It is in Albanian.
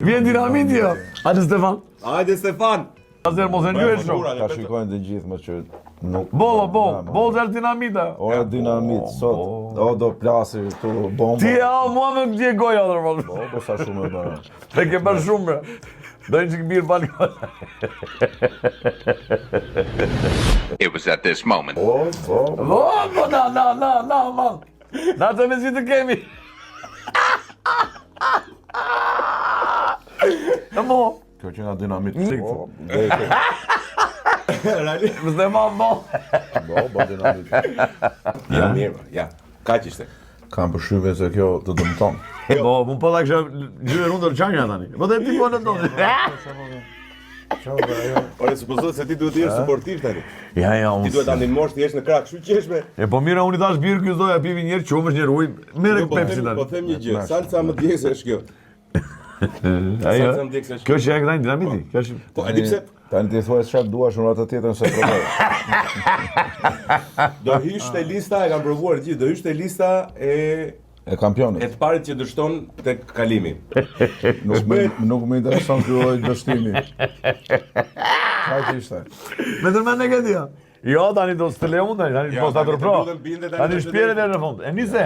Vjen dinamiti jo. Hajde Stefan. Hajde Stefan. Azer mos e lyej shumë. Ta shikojnë të gjithë më që nuk... Bol zër dinamita. O e dinamit, sot, o do plasi këtu bomba. Ti mua më gje goja normal. Po sa shumë e bërë. Te ke bërë shumë bre. Do një që këbirë balkon. It was at this moment. Na, man. Na të me si të kemi. Në mo. Kjo që nga dinamit. Realisht. Mësë dhe ma mo. Bo dinamit. Ja, mirë, ja. Kaq ishte. Kam përshtypjen se kjo të dëmton. Po, më po da kësha gjyre rundër qanja tani. Po dhe ti po në tonë. Ore, supozohet se ti duhet të jesh sportiv tani. Ja, Ti duhet ta ndihmosh të jesh në krah, kështu qeshme. E po mira unë i thash birë ky zoja pivi njerë qumësh njerë ujë. Mere Pepsi tani. Po them një gjë, salsa më djegse është kjo. Ajo. Kjo që e këta një dinamiti. Kjo që... Po, e di pse? Tani ti thua se çfarë duash unë atë tjetër se provoj. Do hysh te lista, e kam provuar gjithë, do hysh te lista E kampionit. të parit që dështon tek kalimi. Nuk më intereson ky lloj dështimi. Çfarë ishte? Me tërmen negativa. Jo, tani do s'të leo tani po sta tërpro. Tani shpjere dhe në fund. E nise.